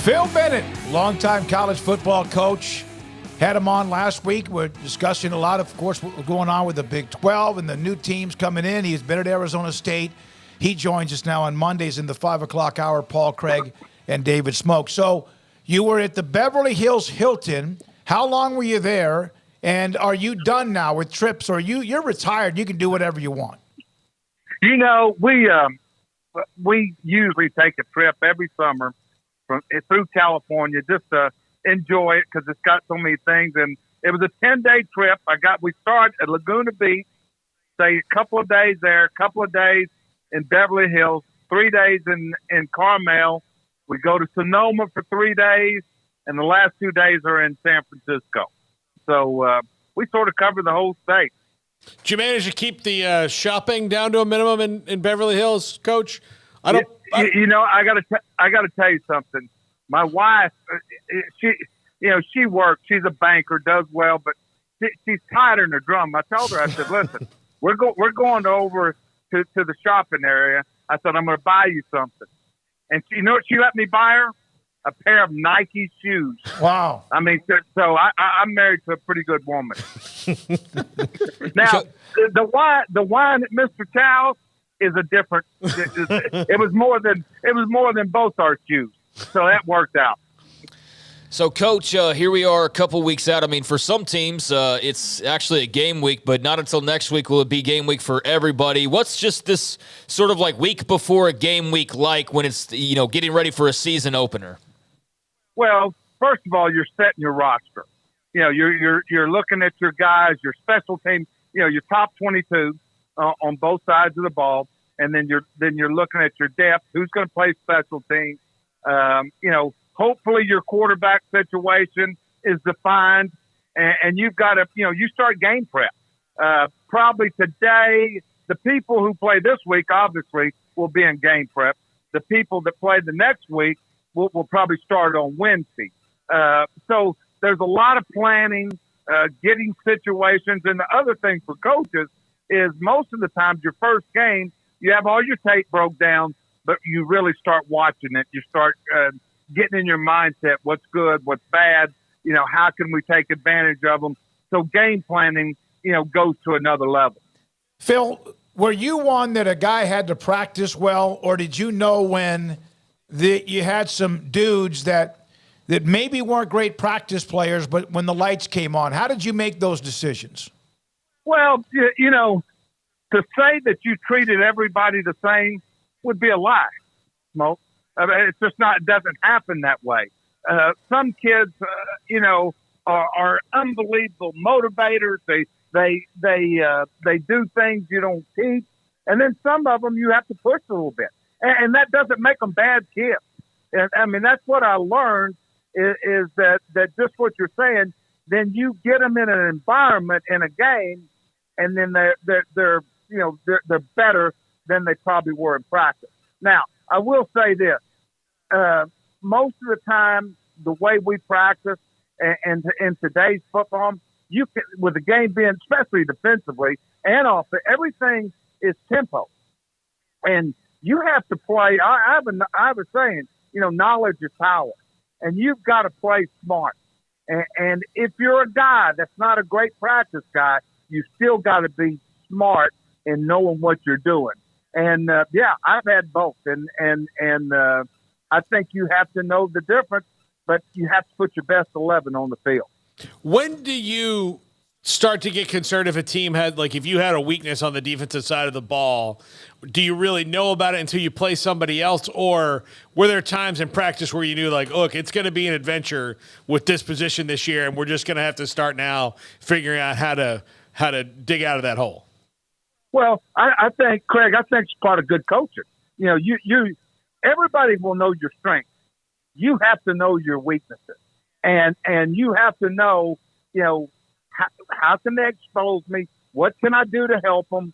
Phil Bennett, longtime college football coach, had him on last week. We're discussing a lot, of course, what was going on with the Big 12 and the new teams coming in. He's been at Arizona State. He joins us now on Mondays in the 5 o'clock hour, Paul Craig and David Smoak. So you were at the Beverly Hills Hilton. How long were you there? And are you done now with trips, or you're retired? You can do whatever you want. You know, we usually take a trip every summer through California just to enjoy it because it's got so many things. And it was a 10-day trip. We start at Laguna Beach, stay a couple of days there, a couple of days in Beverly Hills, 3 days in Carmel. We go to Sonoma for 3 days, and the last 2 days are in San Francisco. So we sort of cover the whole state. Did you manage to keep the shopping down to a minimum in Beverly Hills, Coach? I gotta tell you something. My wife, she works. She's a banker, does well, but she's tighter than a drum. I told her, I said, listen, we're going over to the shopping area. I said, I'm going to buy you something. And you know what she let me buy her? A pair of Nike shoes. Wow. I mean, so I'm married to a pretty good woman. Now, the wine at Mr. Chow's is a different. It was more than both our shoes, so that worked out. So, Coach, here we are a couple weeks out. I mean, for some teams, it's actually a game week, but not until next week will it be game week for everybody. What's just this sort of like week before a game week like when it's, getting ready for a season opener? Well, first of all, you're setting your roster. You're looking at your guys, your special team, your top 22 on both sides of the ball, and then you're looking at your depth. Who's going to play special teams? Hopefully your quarterback situation is defined, and you've got to, you start game prep. Probably today, the people who play this week obviously will be in game prep. The people that play the next week will probably start on Wednesday. So there's a lot of planning, getting situations. And the other thing for coaches is most of the time your first game, you have all your tape broke down, but you really start watching it. You start getting in your mindset, what's good, what's bad, how can we take advantage of them? So game planning, goes to another level. Phil, were you one that a guy had to practice well, or did you know when you had some dudes that maybe weren't great practice players, but when the lights came on, how did you make those decisions? Well, to say that you treated everybody the same would be a lie, Smoak. I mean, it's just not. It doesn't happen that way. Some kids, are unbelievable motivators. They do things you don't teach, and then some of them you have to push a little bit, and that doesn't make them bad kids. And I mean, that's what I learned is that just what you're saying. Then you get them in an environment in a game, and then they're better than they probably were in practice. Now, I will say this. Most of the time, the way we practice and in today's football, you can, with the game being, especially defensively and offense, everything is tempo. And you have to play. I have a saying, knowledge is power. And you've got to play smart. And if you're a guy that's not a great practice guy, you still got to be smart in knowing what you're doing. And I've had both, and I think you have to know the difference, but you have to put your best 11 on the field. When do you start to get concerned if a team had, like, if you had a weakness on the defensive side of the ball? Do you really know about it until you play somebody else, or were there times in practice where you knew, like, look, it's going to be an adventure with this position this year, and we're just going to have to start now figuring out how to dig out of that hole? Well, I think, Craig, it's part of good coaching. Everybody will know your strengths. You have to know your weaknesses, and you have to know, how can they expose me? What can I do to help them?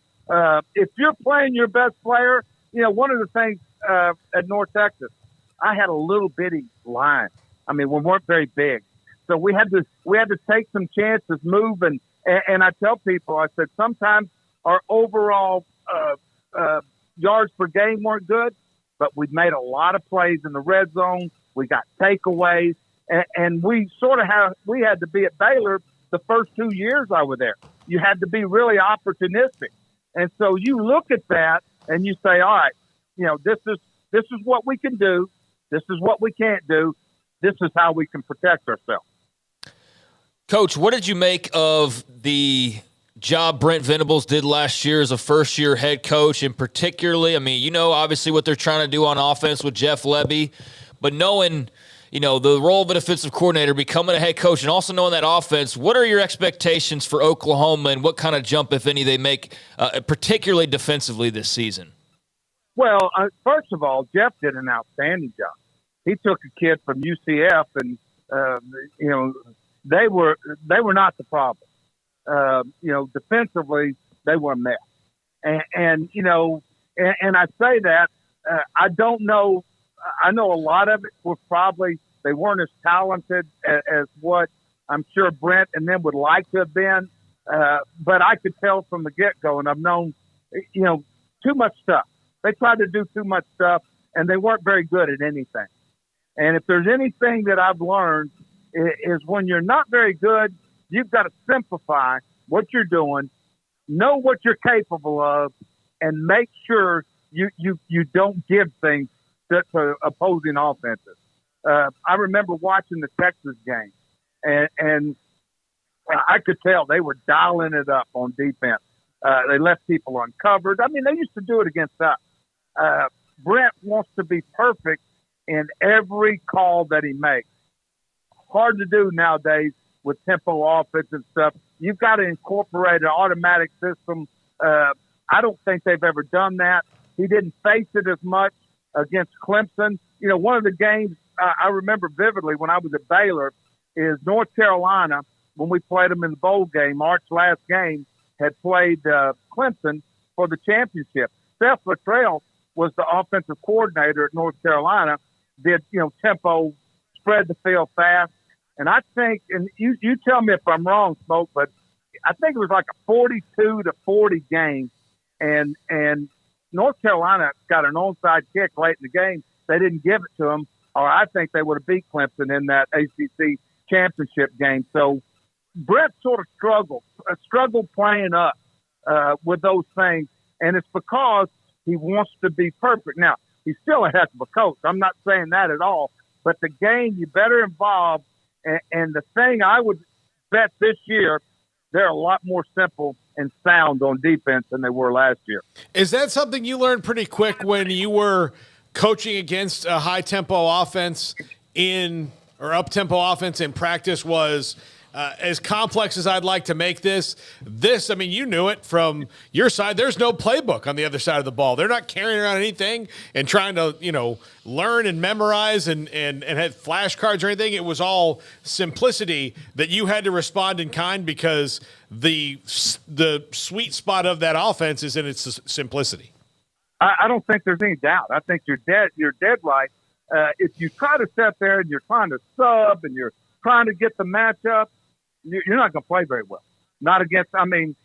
If you're playing your best player, one of the things at North Texas, I had a little bitty line. I mean, we weren't very big, so we had to take some chances, move, and I tell people, I said sometimes our overall yards per game weren't good, but we made a lot of plays in the red zone. We got takeaways, and we had to be at Baylor the first 2 years I was there. You had to be really opportunistic. And so you look at that and you say, all right, this is what we can do. This is what we can't do. This is how we can protect ourselves. Coach, what did you make of the job Brent Venables did last year as a first-year head coach, and particularly, obviously what they're trying to do on offense with Jeff Lebby, but knowing, the role of a defensive coordinator, becoming a head coach, and also knowing that offense, what are your expectations for Oklahoma, and what kind of jump, if any, they make, particularly defensively this season? Well, first of all, Jeff did an outstanding job. He took a kid from UCF, and they were not the problem. Defensively, they were a mess. And I say that, I don't know. I know a lot of it was probably they weren't as talented as what I'm sure Brent and them would like to have been. But I could tell from the get-go, and I've known, too much stuff. They tried to do too much stuff, and they weren't very good at anything. And if there's anything that I've learned is when you're not very good, you've got to simplify what you're doing, know what you're capable of, and make sure you don't give things to opposing offenses. I remember watching the Texas game, and I could tell they were dialing it up on defense. They left people uncovered. They used to do it against us. Brent wants to be perfect in every call that he makes. Hard to do nowadays with tempo offense and stuff. You've got to incorporate an automatic system. I don't think they've ever done that. He didn't face it as much against Clemson. One of the games I remember vividly when I was at Baylor is North Carolina, when we played them in the bowl game. Arch's last game had played Clemson for the championship. Seth Luttrell was the offensive coordinator at North Carolina, did, tempo, spread the field fast. And I think, and you tell me if I'm wrong, Smoak, but I think it was like a 42-40 game. And North Carolina got an onside kick late in the game. They didn't give it to them, or I think they would have beat Clemson in that ACC championship game. So Brett sort of struggled playing up with those things. And it's because he wants to be perfect. Now, he's still a heck of a coach. I'm not saying that at all. But the game, you better involve. And the thing I would bet this year, they're a lot more simple and sound on defense than they were last year. Is that something you learned pretty quick when you were coaching against a high-tempo offense or up-tempo offense in practice was as complex as I'd like to make this, you knew it from your side. There's no playbook on the other side of the ball. They're not carrying around anything and trying to, learn and memorize and have flashcards or anything. It was all simplicity that you had to respond in kind because the sweet spot of that offense is in its simplicity. I don't think there's any doubt. I think you're dead right. If you try to sit there and you're trying to sub and you're trying to get the matchup, you're not going to play very well. Not against, and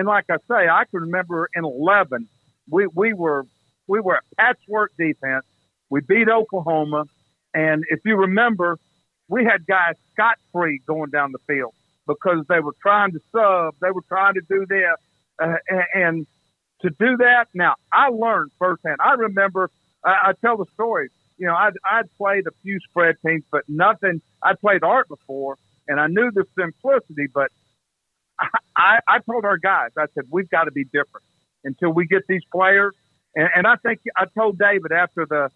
like I say, I can remember in 11, we were a patchwork defense. We beat Oklahoma. And if you remember, we had guys scot-free going down the field because they were trying to sub. They were trying to do this. And to do that, now, I learned firsthand. I remember, I tell the story, I'd played a few spread teams, but nothing. I'd played art before, and I knew the simplicity, but I told our guys, I said, we've got to be different until we get these players. And I think I told David after the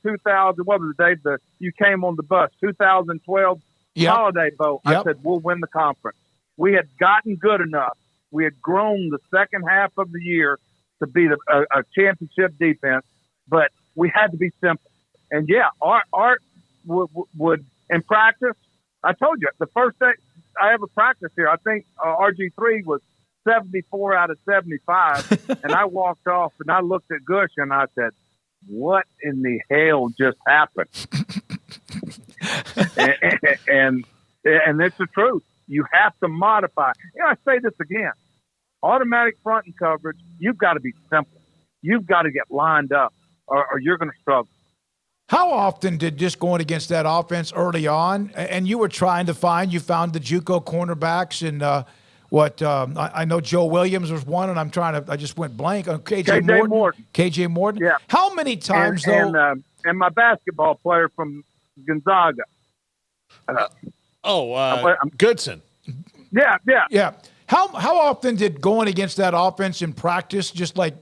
2000, what was it, Dave? You came on the bus, 2012 Holiday Bowl. Yep. I said, we'll win the conference. We had gotten good enough. We had grown the second half of the year to be a championship defense, but we had to be simple. And yeah, Art would in practice. I told you the first day I ever practiced here, I think RG3 was 74 out of 75, and I walked off and I looked at Gush and I said, "What in the hell just happened?" and it's the truth. You have to modify. I say this again: automatic front and coverage. You've got to be simple. You've got to get lined up, or you're going to struggle. How often did just going against that offense early on, and you were trying to you found the JUCO cornerbacks and I know Joe Williams was one, and I just went blank on KJ Morton. KJ Morton. Yeah. How many times though? And my basketball player from Gonzaga. Goodson. Yeah. How often did going against that offense in practice just like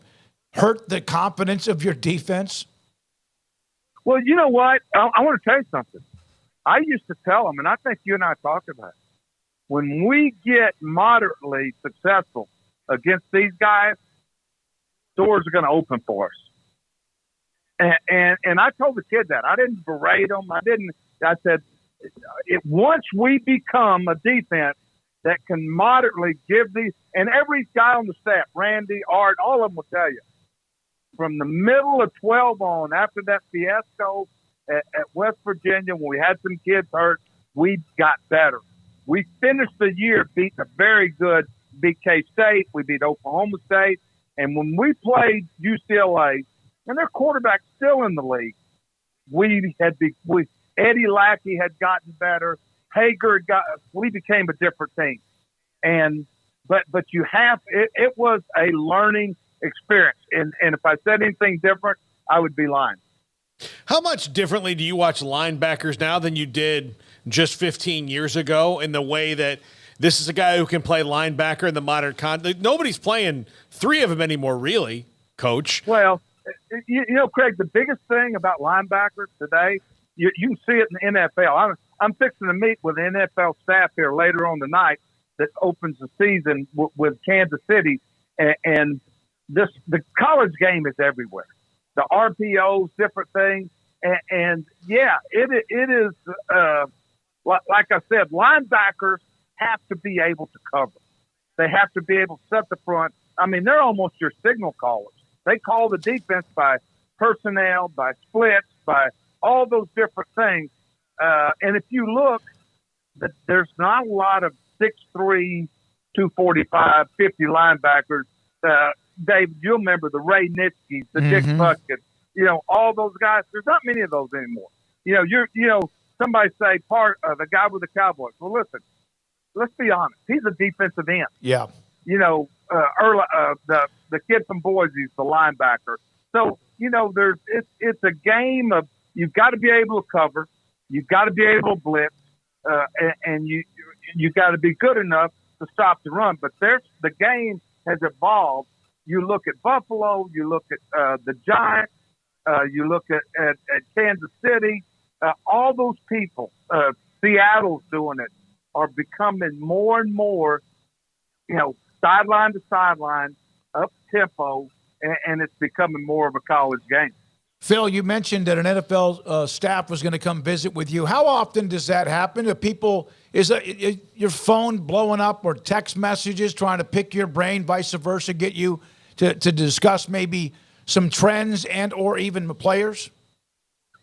hurt the confidence of your defense? Well, you know what? I want to tell you something. I used to tell them, and I think you and I talked about it. When we get moderately successful against these guys, doors are going to open for us. And I told the kid that. I didn't berate them. I said, once we become a defense that can moderately give these, and every guy on the staff, Randy, Art, all of them will tell you, from the middle of 12 on, after that fiasco at West Virginia, when we had some kids hurt, we got better. We finished the year beating a very good BK State. We beat Oklahoma State. And when we played UCLA, and their quarterback's still in the league, Eddie Lackey had gotten better. Hager we became a different team. But it was a learning experience. And if I said anything different, I would be lying. How much differently do you watch linebackers now than you did just 15 years ago in the way that this is a guy who can play linebacker in the modern nobody's playing three of them anymore, really, Coach? Well, you know, Craig, the biggest thing about linebackers today, you can see it in the NFL. I'm fixing to meet with the NFL staff here later on tonight that opens the season with Kansas City, and the college game is everywhere. The RPOs, different things, and yeah, it is. Like I said, linebackers have to be able to cover. They have to be able to set the front. I mean, they're almost your signal callers. They call the defense by personnel, by splits, by all those different things. And if you look, there's not a lot of 6'3", 245, 50 linebackers. Dave, you'll remember the Ray Nitschke's, the Dick Buckett, all those guys. There's not many of those anymore. Somebody say the guy with the Cowboys. Well, listen, let's be honest. He's a defensive end. Yeah. The kid from Boise's the linebacker. So, it's a game of, you've got to be able to cover. You've got to be able to blitz. And you got to be good enough to stop the run. But the game has evolved. You look at Buffalo, you look at the Giants, you look at Kansas City, all those people, Seattle's doing it, are becoming more and more, sideline to sideline, up tempo, and it's becoming more of a college game. Phil, you mentioned that an NFL staff was going to come visit with you. How often does that happen? Is your phone blowing up or text messages trying to pick your brain, vice versa, get you to discuss maybe some trends and or even the players?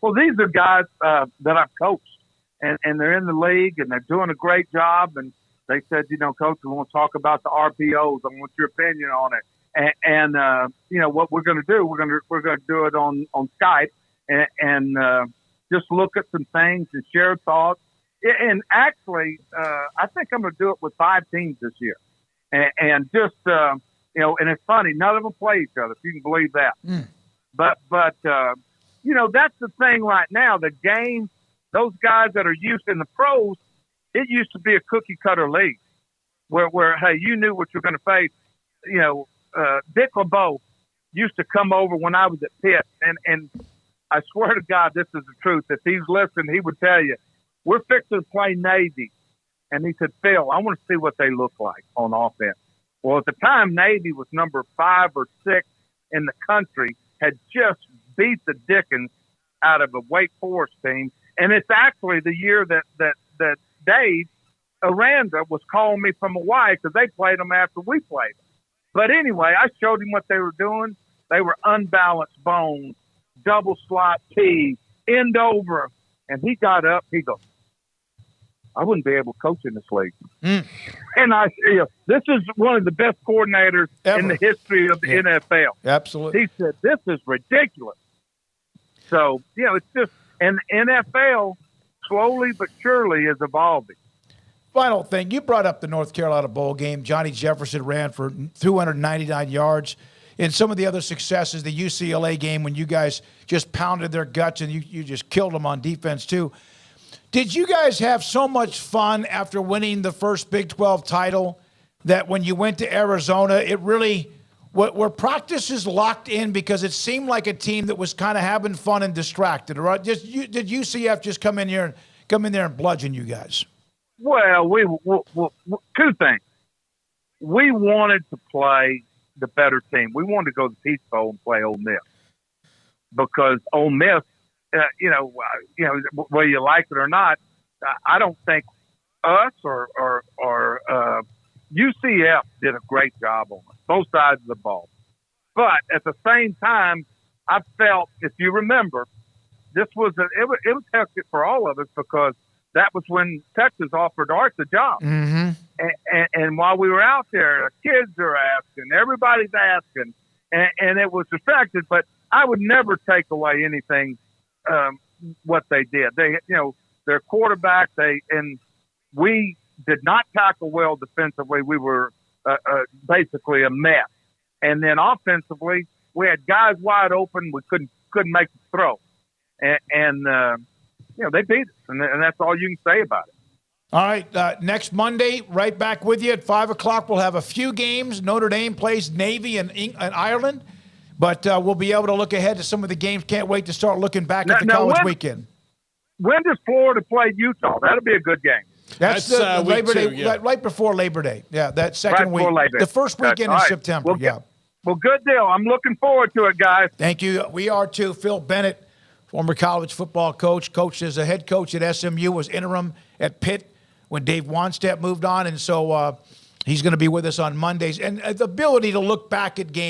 Well, these are guys that I've coached, and they're in the league, and they're doing a great job. And they said, Coach, we want to talk about the RPOs. I want your opinion on it. And what we're going to do, we're going to do it on Skype and just look at some things and share thoughts. And actually, I think I'm going to do it with 5 teams this year. And just, and it's funny, none of them play each other, if you can believe that. But that's the thing right now. The game, those guys that are used in the pros, it used to be a cookie cutter league where hey, you knew what you're going to face. Dick LeBeau used to come over when I was at Pitt, and I swear to God, this is the truth. If he's listening, he would tell you, we're fixing to play Navy. And he said, Phil, I want to see what they look like on offense. Well, at the time, Navy was number 5 or 6 in the country, had just beat the dickens out of a Wake Forest team. And it's actually the year that Dave Aranda was calling me from Hawaii because they played them after we played them. But anyway, I showed him what they were doing. They were unbalanced bones, double slot T, end over. And he got up. He goes, I wouldn't be able to coach in this league. And this is one of the best coordinators in the history of the NFL. Absolutely. He said, this is ridiculous. So, it's just, and the NFL slowly but surely is evolving. Final thing, you brought up the North Carolina Bowl game. Johnny Jefferson ran for 299 yards. And some of the other successes, the UCLA game when you guys just pounded their guts and you just killed them on defense too. Did you guys have so much fun after winning the first Big 12 title that when you went to Arizona, it really were practices locked in because it seemed like a team that was kind of having fun and distracted, right? Did UCF just come in there and bludgeon you guys? Well, we two things. We wanted to play the better team. We wanted to go to the Peach Bowl and play Ole Miss because Ole Miss, whether you like it or not, I don't think us or UCF did a great job on us, both sides of the ball. But at the same time, I felt, if you remember, it was hectic for all of us because that was when Texas offered Art the job. Mm-hmm. And while we were out there, the kids are asking, everybody's asking, and it was distracted. But I would never take away anything what they did. They, their quarterback, and we did not tackle well defensively. We were basically a mess. And then offensively, we had guys wide open. We couldn't make the throw. And they beat us, and that's all you can say about it. All right, next Monday, right back with you at 5 o'clock. We'll have a few games. Notre Dame plays Navy and Ireland, but we'll be able to look ahead to some of the games. Can't wait to start looking back at the college weekend. When does Florida play Utah? That'll be a good game. That's the Labor Day, yeah. right before Labor Day. Yeah, that second week. The first weekend in September, Well, good deal. I'm looking forward to it, guys. Thank you. We are too. Phil Bennett, former college football coach, coached as a head coach at SMU, was interim at Pitt when Dave Wanstedt moved on, and so he's going to be with us on Mondays. And the ability to look back at games.